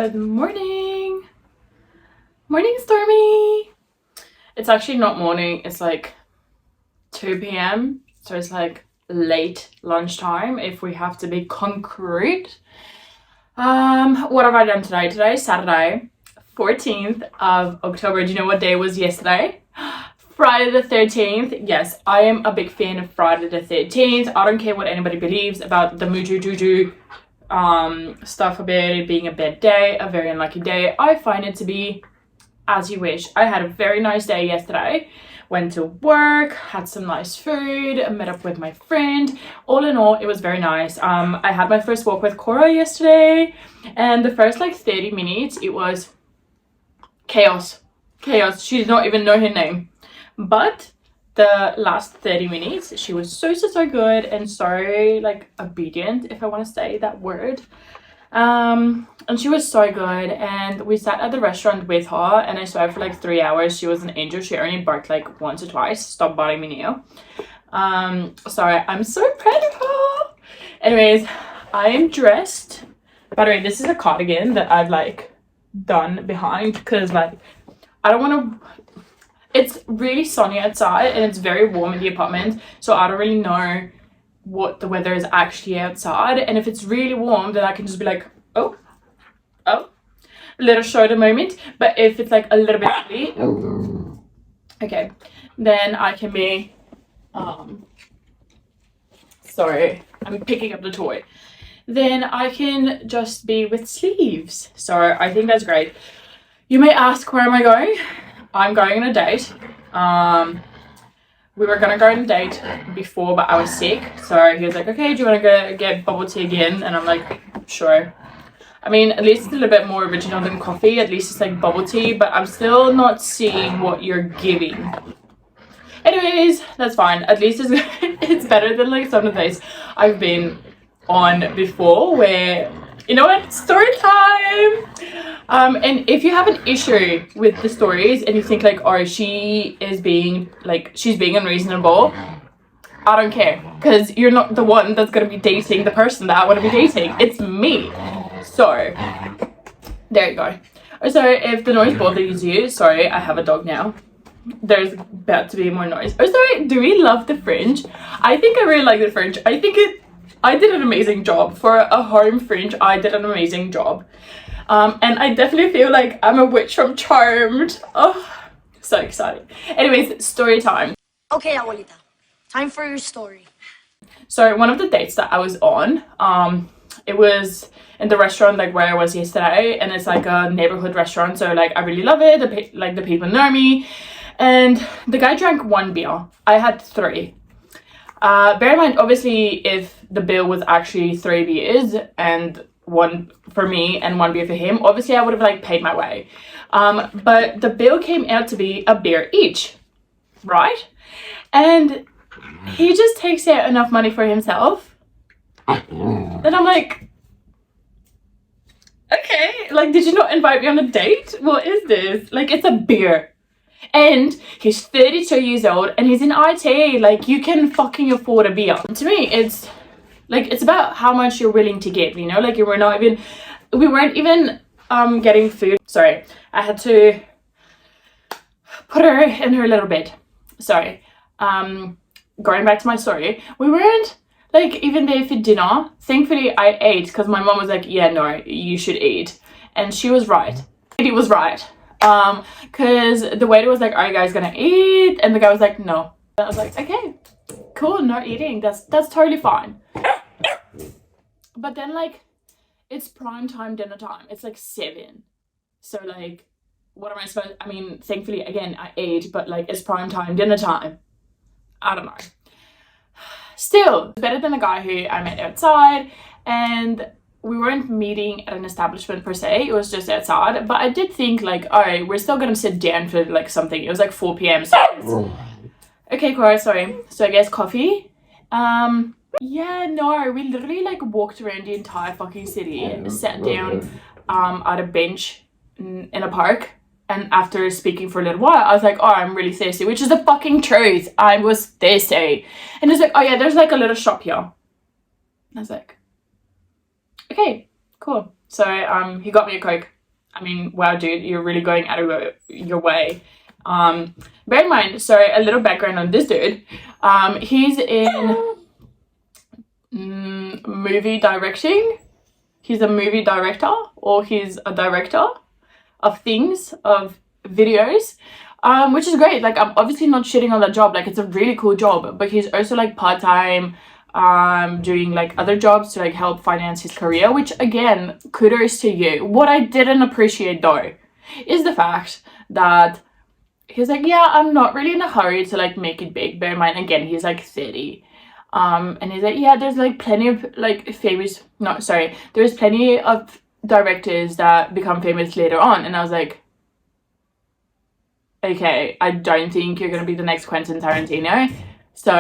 Good morning. Morning, Stormy. It's actually not morning, it's like 2 p.m. So it's like late lunchtime if we have to be concrete. What have I done today? Today's Saturday, 14th of October. Do you know what day was yesterday? Friday the 13th. Yes, I am a big fan of Friday the 13th. I don't care what anybody believes about the muju juju stuff about it being a bad day, a very unlucky day. I find it to be as you wish. I had a very nice day yesterday. Went to work, had some nice food, met up with my friend. All in all, it was very nice. I had my first walk with Cora yesterday, and the first like 30 minutes it was chaos. She did not even know her name, but the last 30 minutes she was so good and so like obedient, if I want to say that word. And she was so good, and we sat at the restaurant with her and I saw her for like 3 hours. She was an angel. She only barked like once or twice. Stop biting me now. Sorry, I'm so proud of her. Anyways, I am dressed. By the way, this is a cardigan that I've like done behind because like I don't want to. It's really sunny outside and it's very warm in the apartment, so I don't really know what the weather is actually outside. And if it's really warm, then I can just be like, oh, a little shoulder moment. But if it's like a little bit chilly, okay, then I can be sorry, I'm picking up the toy. Then I can just be with sleeves. So I think that's great. You may ask, where am I going? I'm going on a date. We were gonna go on a date before, but I was sick. So he was like, okay, do you want to go get bubble tea again? And I'm like, sure. I mean, at least it's a little bit more original than coffee. At least it's like bubble tea, but I'm still not seeing what you're giving. Anyways, that's fine. At least it's better than like some of the days I've been on before where, you know what, story time. And if you have an issue with the stories and you think like, oh, she's being unreasonable, I don't care, because you're not the one that's gonna be dating the person that I want to be dating. It's me. So there you go. So if the noise bothers you, sorry, I have a dog now. There's about to be more noise. Oh, sorry, do we love the fringe? I think I really like the fringe. I did an amazing job for a home fringe. I did an amazing job. And I definitely feel like I'm a witch from Charmed. Oh, so exciting. Anyways, story time. Okay, abuelita, time for your story. So one of the dates that I was on, it was in the restaurant like where I was yesterday, and it's like a neighborhood restaurant. So like I really love it. The people know me, and the guy drank 1 beer. I had 3. Bear in mind, obviously, if the bill was actually 3 beers and 1 for me and 1 beer for him, obviously I would have like paid my way. But the bill came out to be a beer each, right? And he just takes out enough money for himself. And I'm like, okay, like, did you not invite me on a date? What is this? Like, it's a beer. And he's 32 years old and he's in IT. Like, you can fucking afford a beer. To me, it's like, it's about how much you're willing to give, you know? Like, we weren't even getting food. Sorry, I had to put her in her little bed. Sorry. Going back to my story, we weren't like even there for dinner. Thankfully, I ate because my mom was like, yeah, no, you should eat. And she was right. He was right. Because the waiter was like, are you guys gonna eat? And the guy was like, no. And I was like, okay, cool, not eating. That's totally fine. But then like, it's prime time dinner time. It's like 7. So like, what am I supposed, I mean, thankfully, again, I ate, but like, it's prime time dinner time. I don't know. Still, better than the guy who I met outside, and we weren't meeting at an establishment per se. It was just outside, but I did think like, all right, we're still gonna sit down for like something. It was like 4 p.m. So okay, Cora, sorry. So I guess coffee. Yeah, no, we literally like walked around the entire fucking city, sat down at a bench in a park. And after speaking for a little while, I was like, oh, I'm really thirsty, which is the fucking truth. I was thirsty. And he's like, oh yeah, there's like a little shop here. I was like, okay, cool. So he got me a Coke. I mean, wow, dude, you're really going out of your way. Bear in mind, so a little background on this dude. He's in movie directing. He's a movie director, or he's a director of things, of videos, which is great. Like, I'm obviously not shitting on that job. Like, it's a really cool job, but he's also like part-time, doing like other jobs to like help finance his career, which again, kudos to you. What I didn't appreciate though is the fact that he's like, yeah, I'm not really in a hurry to like make it big. Bear in mind, again, he's like 30. And he's like, yeah, there's like plenty of like famous, no, sorry, there's plenty of directors that become famous later on. And I was like, okay, I don't think you're gonna be the next Quentin Tarantino. So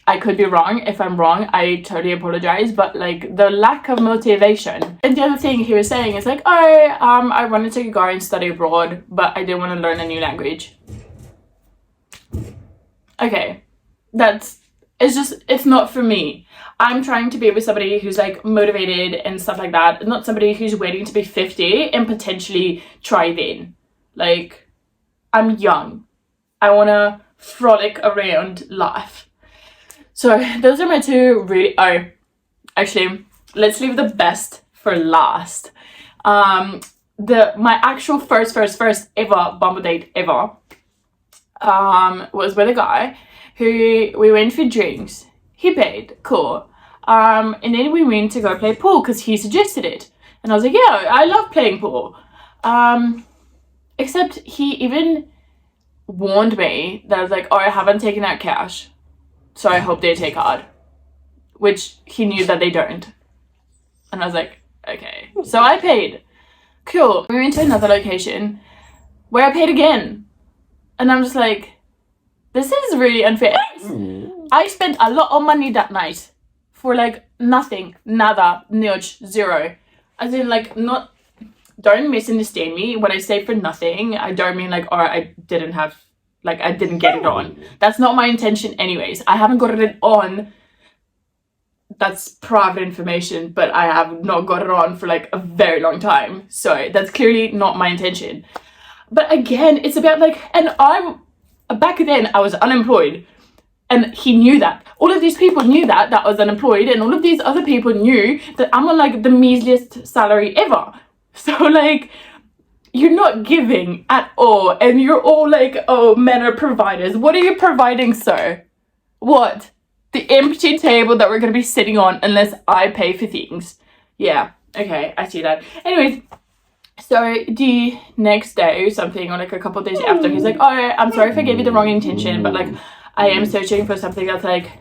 I could be wrong. If I'm wrong, I totally apologize, but like the lack of motivation. And the other thing he was saying is like, oh, I wanted to go and study abroad, but I didn't want to learn a new language. Okay, it's not for me. I'm trying to be with somebody who's like motivated and stuff like that, not somebody who's waiting to be 50 and potentially try then. Like, I'm young. I want to frolic around life. So those are my two really, oh, actually, let's leave the best for last. My actual first ever Bumble date ever was with a guy who we went for drinks. He paid, cool. And then we went to go play pool because he suggested it. And I was like, yeah, I love playing pool. Except he even warned me that I was like, oh, I haven't taken out cash, so I hope they take card, which he knew that they don't. And I was like, okay. So I paid. Cool. We went to another location where I paid again. And I'm just like, this is really unfair. I spent a lot of money that night for like nothing, nada, nilch, zero. As in like, not, don't misunderstand me. When I say for nothing, I don't mean like, oh, I didn't have, like, I didn't get it on. That's not my intention anyways. I haven't got it on. That's private information, but I have not got it on for like a very long time. So that's clearly not my intention. But again, it's about like, and back then I was unemployed. And he knew that. All of these people knew that I was unemployed, and all of these other people knew that I'm on like the measliest salary ever. So like, you're not giving at all, and you're all like, oh, men are providers. What are you providing, sir? What? The empty table that we're gonna be sitting on unless I pay for things. Yeah, okay, I see that. Anyways, so the next day or something, or like a couple of days after, he's like, oh, I'm sorry if I gave you the wrong intention, but like, I am searching for something that's like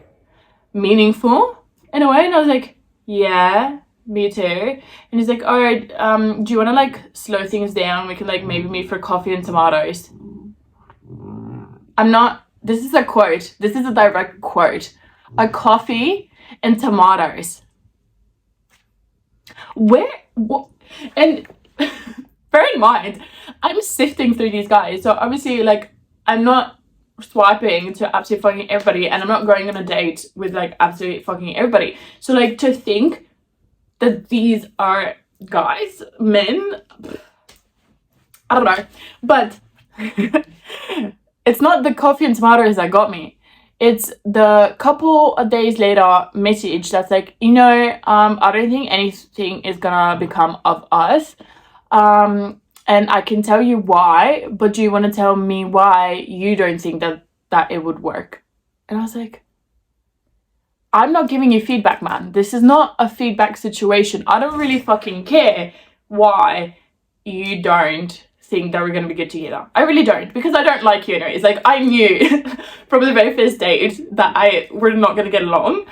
meaningful in a way. And I was like, yeah, me too. And he's like, all right, do you want to like slow things down? We can like maybe meet for coffee and tomatoes. This is a quote. This is a direct quote. A coffee and tomatoes. What? And bear in mind, I'm sifting through these guys. So obviously like, I'm not swiping to absolutely fucking everybody, and I'm not going on a date with like absolutely fucking everybody. So like, to think that these are guys, men, I don't know, but it's not the coffee and tomatoes that got me. It's the couple of days later message that's like, you know, I don't think anything is gonna become of us, and I can tell you why, but do you want to tell me why you don't think that it would work? And I was like, I'm not giving you feedback, man. This is not a feedback situation. I don't really fucking care why you don't think that we're going to be good together. I really don't, because I don't like you. It's like, I knew from the very first date that we're not going to get along.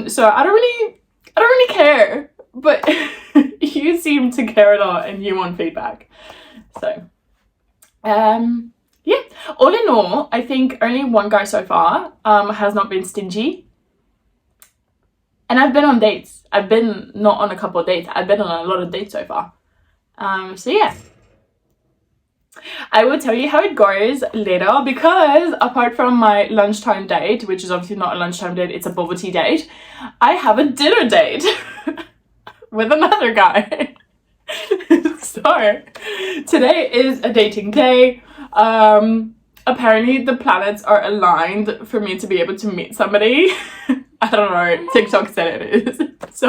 So I don't really care, but you seem to care a lot and you want feedback. So, yeah, all in all, I think only one guy so far has not been stingy. And I've been on dates. I've been not on a couple of dates. I've been on a lot of dates so far. So yeah. I will tell you how it goes later, because apart from my lunchtime date, which is obviously not a lunchtime date, it's a bubble tea date, I have a dinner date with another guy. So today is a dating day. Apparently the planets are aligned for me to be able to meet somebody. I don't know, TikTok said it is. So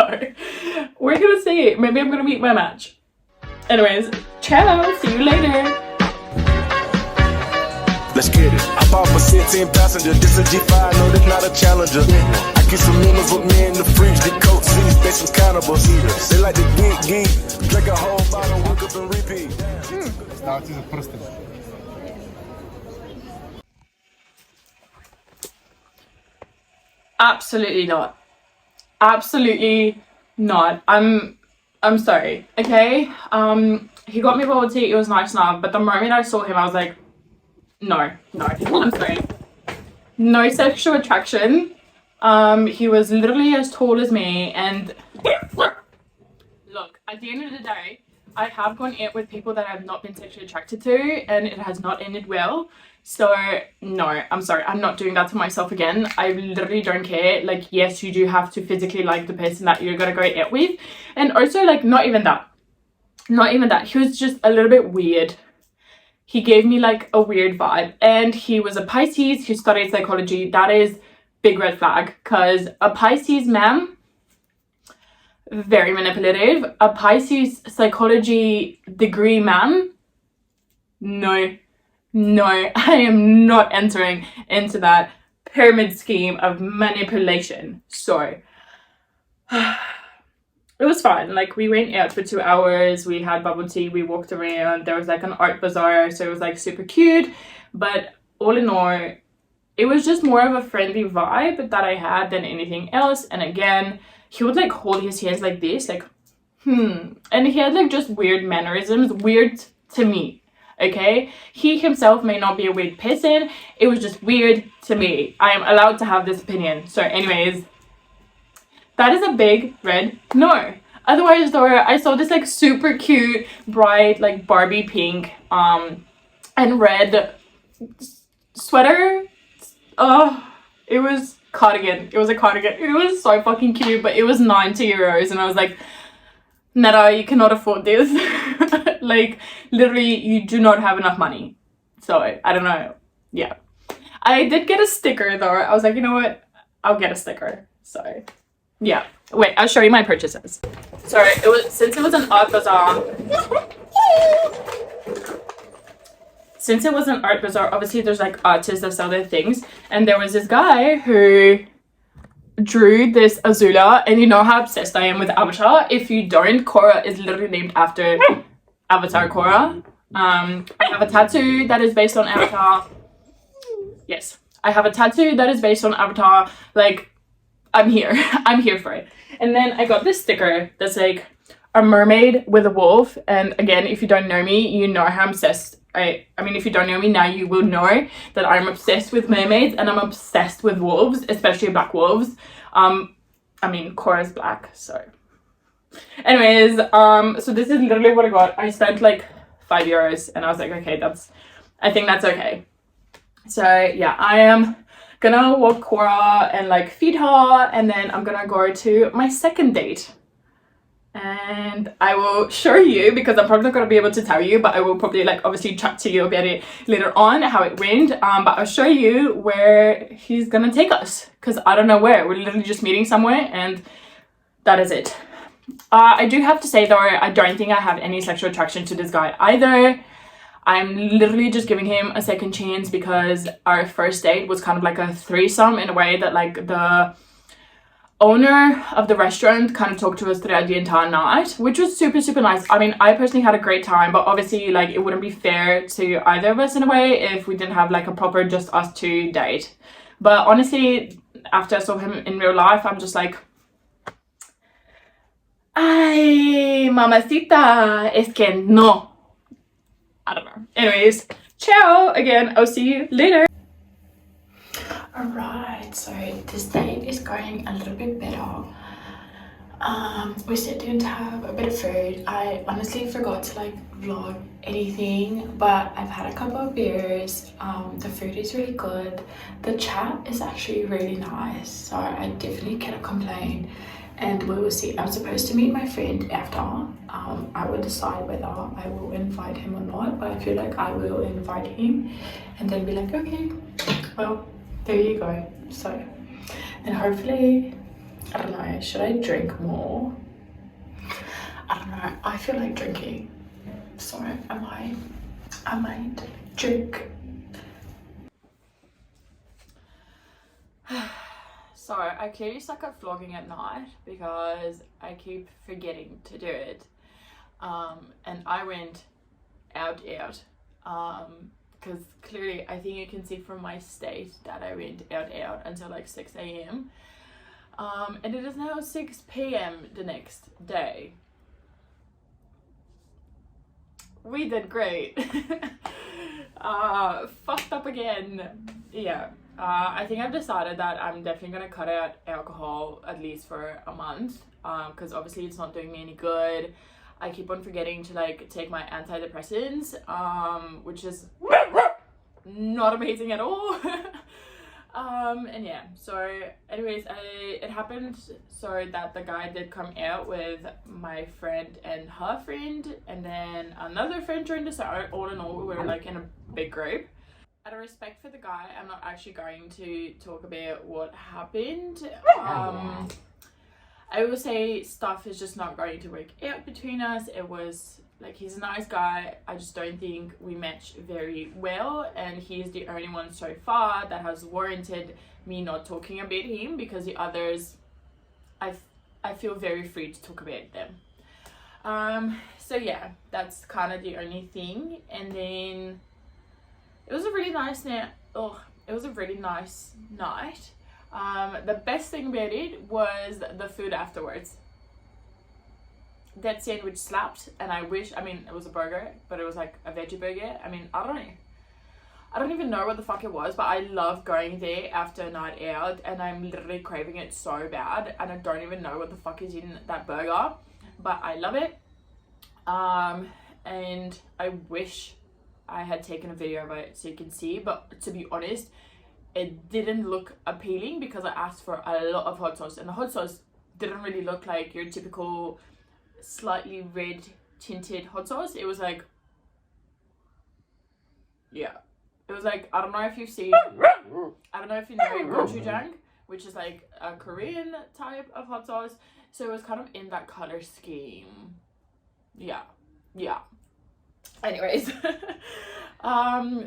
we're gonna see. Maybe I'm gonna meet my match. Anyways, ciao, see you later. Let's get it. I bought for 16 passenger. This a G5, no, this not a Challenger. I get some members with me in the fridge. The coat seats, they some cannibals. They like the geek. Drink a whole bottle, wake up and repeat. Ставте за пръстен. Absolutely not. Absolutely not. I'm sorry. Okay. He got me bubble tea. It was nice enough, but the moment I saw him, I was like, no. I'm sorry. No sexual attraction. He was literally as tall as me, and look, at the end of the day, I have gone out with people that I've not been sexually attracted to, and it has not ended well. So no, I'm sorry, I'm not doing that to myself again. I literally don't care. Like, yes, you do have to physically like the person that you're gonna go out with, and also like not even that. He was just a little bit weird. He gave me like a weird vibe, and he was a Pisces. He studied psychology. That is big red flag, because a Pisces man, very manipulative. A Pisces psychology degree man, no, I am not entering into that pyramid scheme of manipulation. So it was fun. Like, we went out for 2 hours, we had bubble tea, we walked around, there was like an art bazaar, so it was like super cute. But all in all, it was just more of a friendly vibe that I had than anything else. And again, he would like hold his hands like this, like and he had like just weird mannerisms, weird to me. Okay, he himself may not be a weird person, it was just weird to me. I am allowed to have this opinion. So anyways, that is a big red no. Otherwise though, I saw this like super cute, bright, like Barbie pink and red sweater. Oh, it was cardigan. It was a cardigan. It was so fucking cute, but it was 90 euros, and I was like, Netta, you cannot afford this. Like, literally, you do not have enough money. So I don't know. Yeah, I did get a sticker though. I was like, you know what, I'll get a sticker. So yeah, wait, I'll show you my purchases. Sorry, since it was an art bazaar, obviously there's like artists that sell their things, and there was this guy who drew this Azula, and you know how obsessed I am with Avatar. If you don't, Korra is literally named after Avatar Korra. I have a tattoo that is based on Avatar. Yes, I have a tattoo that is based on Avatar. Like, I'm here. I'm here for it. And then I got this sticker that's like a mermaid with a wolf. And again, if you don't know me, you know how I'm obsessed. I mean, if you don't know me now, you will know that I'm obsessed with mermaids, and I'm obsessed with wolves, especially black wolves. I mean, Korra's black, so. Anyways, so this is literally what I got. I spent like 5 euros, and I was like, okay, I think that's okay. So yeah, I am gonna walk Korra and like feed her, and then I'm gonna go to my second date. And I will show you, because I'm probably not going to be able to tell you, but I will probably like obviously chat to you about it later on, how it went. But I'll show you where he's gonna take us, because I don't know where. We're literally just meeting somewhere, and that is it. I do have to say though, I don't think I have any sexual attraction to this guy either. I'm literally just giving him a second chance, because our first date was kind of like a threesome, in a way that like the owner of the restaurant kind of talked to us throughout the entire night, which was super nice. I mean, I personally had a great time, but obviously like it wouldn't be fair to either of us in a way if we didn't have like a proper just us two date. But honestly, after I saw him in real life, I'm just like, ay, mamacita, es que no. I don't know. Anyways, ciao again. I'll see you later. Alright, so this date is going a little bit better. We sit down to have a bit of food. I honestly forgot to like vlog anything, but I've had a couple of beers. The food is really good. The chat is actually really nice, so I definitely cannot complain. and we will see. I'm supposed to meet my friend after. I will decide whether I will invite him or not, but I feel like I will invite him and then be like, okay, well, there you go. So, and hopefully, I don't know, should I drink more? I don't know, I feel like drinking, so I might drink. So I clearly suck at vlogging at night because I keep forgetting to do it. And I went out because clearly I think you can see from my state that I went out until like 6 a.m. And it is now 6 p.m. the next day. We did great. Fucked up again. Yeah. I think I've decided that I'm definitely gonna cut out alcohol at least for a month, because obviously it's not doing me any good. I keep on forgetting to like take my antidepressants, which is not amazing at all. And yeah, so anyways, it happened so that the guy did come out with my friend and her friend, and then another friend joined us. So all in all, we were like in a big group. Out of respect for the guy, I'm not actually going to talk about what happened. I will say stuff is just not going to work out between us. It was like, he's a nice guy, I just don't think we match very well, and he's the only one so far that has warranted me not talking about him, because the others, I feel very free to talk about them. So yeah, that's kind of the only thing. And then it was a really nice night. It was a really nice night. The best thing about it was the food afterwards. That sandwich slapped, and I mean, it was a burger, but it was like a veggie burger. I mean, I don't even know what the fuck it was, but I love going there after a night out, and I'm literally craving it so bad, and I don't even know what the fuck is in that burger, but I love it. And I wish I had taken a video of it so you can see, but to be honest, it didn't look appealing because I asked for a lot of hot sauce, and the hot sauce didn't really look like your typical slightly red tinted hot sauce. It was like, yeah, it was like, I don't know if you've seen, I don't know if you know gochujang, which is like a Korean type of hot sauce. So it was kind of in that color scheme. Yeah. Anyways,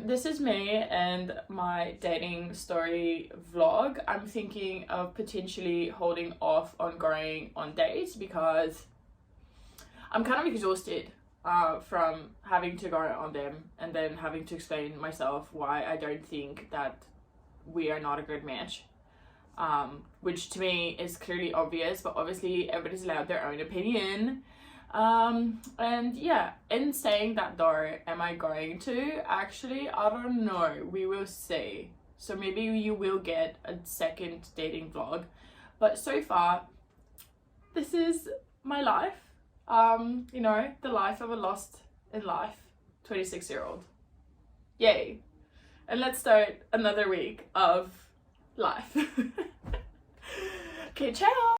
this is me and my dating story vlog. I'm thinking of potentially holding off on going on dates because I'm kind of exhausted from having to go on them and then having to explain myself why I don't think that we are not a good match. Which to me is clearly obvious, but obviously everybody's allowed their own opinion. And yeah, in saying that though, am I going to? Actually, I don't know. We will see. So maybe you will get a second dating vlog. But so far, this is my life. You know, the life of a lost in life 26-year-old. Yay. And let's start another week of life. Okay, ciao.